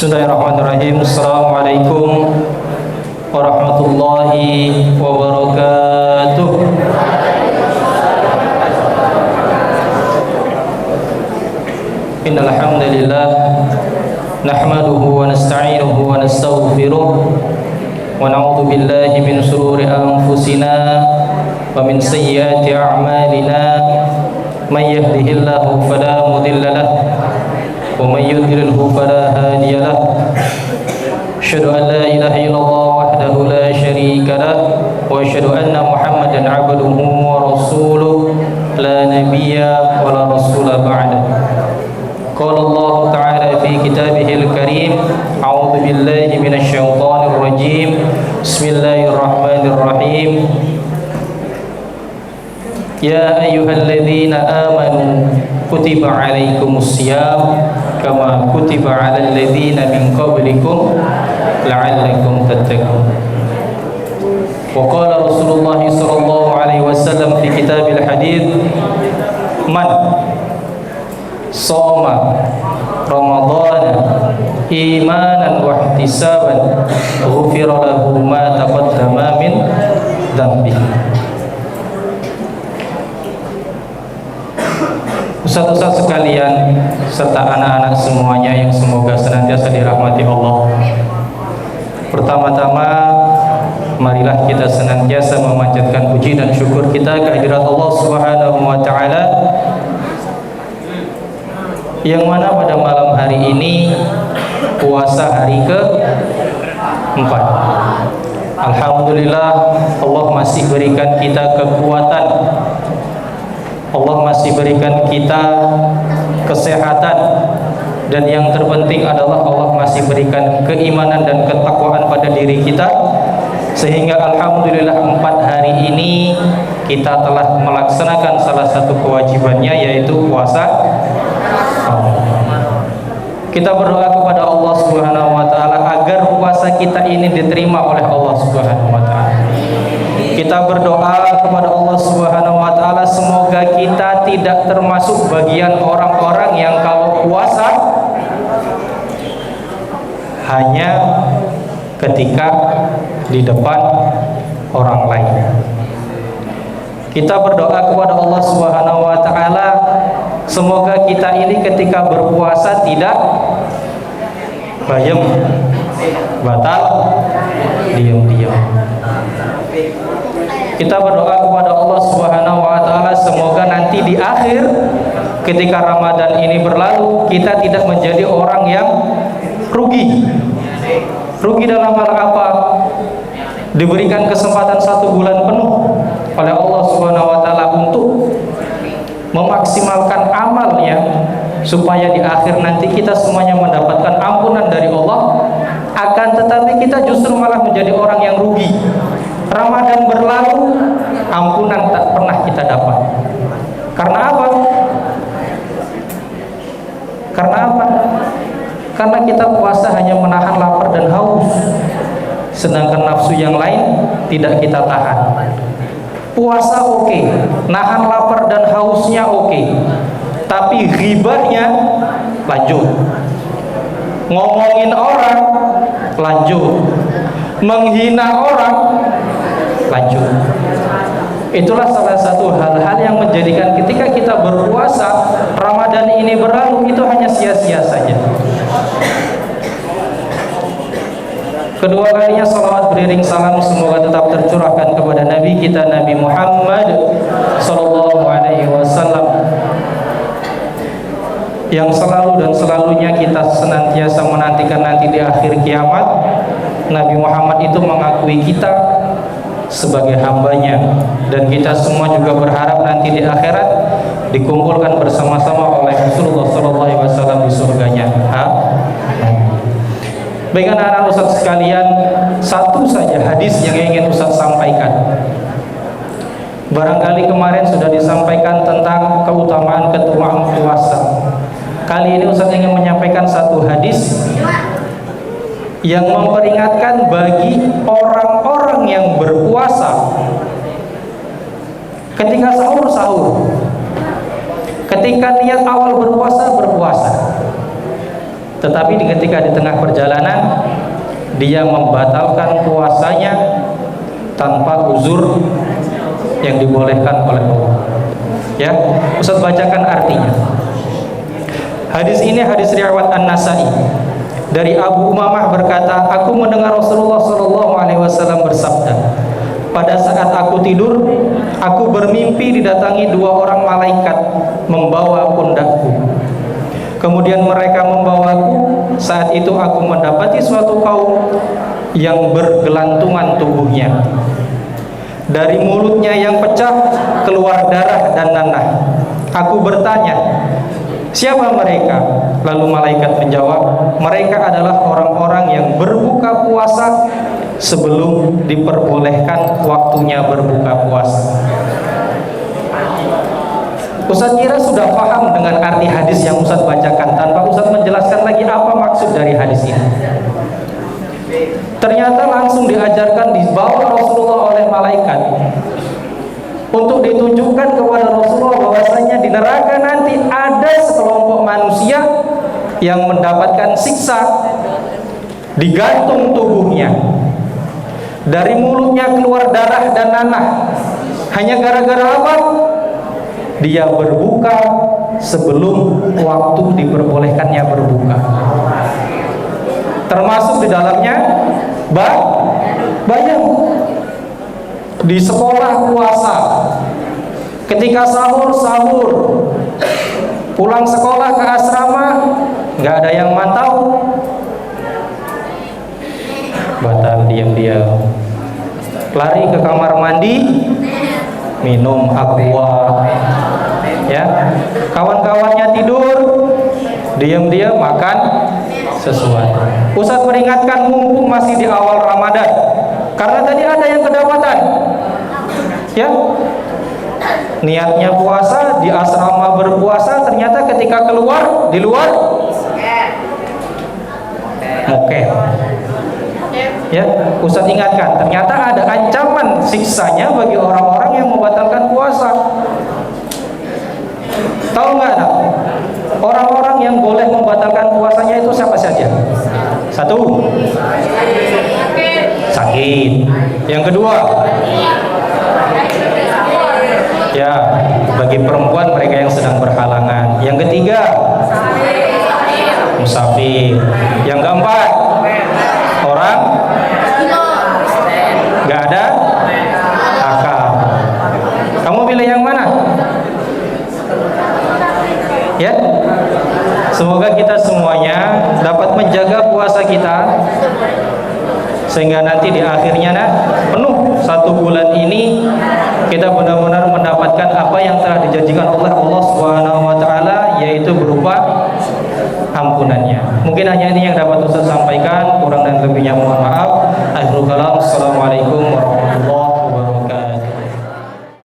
Bismillahirrahmanirrahim. Assalamualaikum warahmatullahi wabarakatuh. Innal hamdalillah nahmaduhu wa nasta'inuhu wa nastaghfiruh wa na'udzu billahi min shururi anfusina wa min sayyiati a'malina. May yahdihillahu fala mudilla lahu wa may yudlilhu fala hadiya lahu. Asyhadu an la ilaha illallah wahdahu la syarika lahu wa asyhadu anna Muhammadan 'abduhu wa rasuluh la nabiyya wa la rasula ba'da. Qala Allah ta'ala fi kitabihil karim, a'udzu billahi minasy syaithanir rajim. Bismillahirrahmanirrahim. Ya ayyuhalladzina amanu kutiba 'alaikumus syiyam kama kutiba 'alal ladzina min qablikum la'allakum tattaqun. Wa qala Rasulullah sallallahu alaihi wasallam fi kitabil hadits, man shoma ramadhana imanan wa ihtisaban ghufira lahu ma taqaddama min dhanbihi. Ustaz-ustaz sekalian serta anak-anak semuanya yang semoga senantiasa dirahmati Allah. Pertama-tama marilah kita senantiasa memanjatkan puji dan syukur kita kehadirat Allah Subhanahu wa taala, yang mana pada malam hari ini puasa hari ke-4. Alhamdulillah, Allah masih berikan kita kekuatan, Allah masih berikan kita kesehatan, dan yang terpenting adalah Allah masih berikan keimanan dan ketakwaan pada diri kita, sehingga alhamdulillah 4 hari ini kita telah melaksanakan salah satu kewajibannya, yaitu puasa. Kita berdoa kepada Allah Subhanahu wa taala agar puasa kita ini diterima oleh Allah Subhanahu wa taala. Kita berdoa kepada Allah Subhanahu wa taala semoga kita tidak termasuk bagian orang-orang yang kalau puasa hanya ketika di depan orang lain. Kita berdoa kepada Allah Subhanahu wa taala semoga kita ini ketika berpuasa tidak bayem, batal, diam-diam. Kita berdoa kepada Allah Subhanahu wa taala semoga nanti di akhir ketika Ramadan ini berlalu kita tidak menjadi orang yang rugi. Rugi dalam hal apa? Diberikan kesempatan 1 bulan penuh oleh Allah Subhanahu wa taala untuk memaksimalkan amalnya, supaya di akhir nanti kita semuanya mendapatkan ampunan dari Allah. Akan tetapi kita justru malah menjadi orang yang rugi. Ramadan berlalu, ampunan tak pernah kita dapat. Karena apa? Karena apa? Karena kita puasa hanya menahan lapar dan haus, sedangkan nafsu yang lain tidak kita tahan. Puasa oke, nahan lapar dan hausnya oke, tapi ghibahnya lanjut, ngomongin orang lanjut, menghina orang lanjut. Itulah salah satu hal-hal yang menjadikan ketika kita berpuasa Ramadan ini berlalu itu hanya sia-sia saja. Kedua kalinya salawat beriring salam semoga tetap tercurahkan kepada Nabi kita Nabi Muhammad sallallahu alaihi wasallam, yang selalu dan selalunya kita senantiasa menantikan nanti di akhir kiamat. Nabi Muhammad itu mengakui kita sebagai hambanya, dan kita semua juga berharap nanti di akhirat dikumpulkan bersama-sama oleh Rasulullah sallallahu alaihi wasallam di surganya. Baik anak-anak Ustaz sekalian, satu saja hadis yang ingin Ustaz sampaikan. Barangkali kemarin sudah disampaikan tentang keutamaan puasa. Kali ini Ustaz ingin menyampaikan satu hadis yang memperingatkan bagi orang-orang yang berpuasa ketika sahur, ketika niat awal berpuasa, tetapi ketika di tengah perjalanan dia membatalkan puasanya tanpa uzur yang dibolehkan oleh Allah. Ya, Ustaz bacakan artinya. Hadis ini hadis riwayat An-Nasa'i. Dari Abu Umamah berkata, aku mendengar Rasulullah SAW bersabda, pada saat aku tidur, aku bermimpi didatangi dua orang malaikat membawa pundakku. Kemudian mereka membawaku. Saat itu aku mendapati suatu kaum yang bergelantungan tubuhnya. Dari mulutnya yang pecah keluar darah dan nanah. Aku bertanya, siapa mereka? Lalu malaikat menjawab, mereka adalah orang-orang yang berbuka puasa sebelum diperbolehkan waktunya berbuka puasa. Ustaz kira sudah paham dengan arti hadis yang Ustaz bacakan tanpa Ustaz menjelaskan lagi apa maksud dari hadis ini. Ternyata langsung diajarkan dibawa Rasulullah oleh malaikat untuk ditunjukkan kepada Rasulullah bahwasanya di neraka nanti ada sekelompok manusia yang mendapatkan siksa, digantung tubuhnya, dari mulutnya keluar darah dan nanah. Hanya gara-gara apa? Dia berbuka sebelum waktu diperbolehkannya berbuka. Termasuk di dalamnya bayang. Di sekolah puasa, ketika sahur, pulang sekolah ke asrama, nggak ada yang mantau, batal diam-diam, lari ke kamar mandi, minum aqua, ya, kawan-kawannya tidur, diam-diam makan sesuatu. Ustaz peringatkan mumpung masih di awal Ramadan, karena tadi ada yang kedapatan, ya, niatnya puasa di asrama berpuasa, ternyata ketika keluar di luar mokel. Ya, Ustaz ingatkan, ternyata ada ancaman siksanya bagi orang-orang yang membatalkan puasa. Tahu nggak, nak? Orang-orang yang boleh membatalkan puasanya itu siapa saja? Satu, sakit. Yang kedua, ya, bagi perempuan mereka yang sedang berhalangan. Yang ketiga, musafir. Yang keempat, orang nggak ada akal. Kamu pilih yang mana? Ya, semoga kita semuanya dapat menjaga puasa kita sehingga nanti di akhirnya penuh 1 bulan ini kita benar-benar mendapatkan apa yang telah dijanjikan oleh Allah Subhanahu wa taala, yaitu berupa ampunannya. Mungkin hanya ini yang dapat Ustaz sampaikan, kurang dan lebihnya mohon maaf. Akhirul kalam, assalamualaikum warahmatullahi wabarakatuh.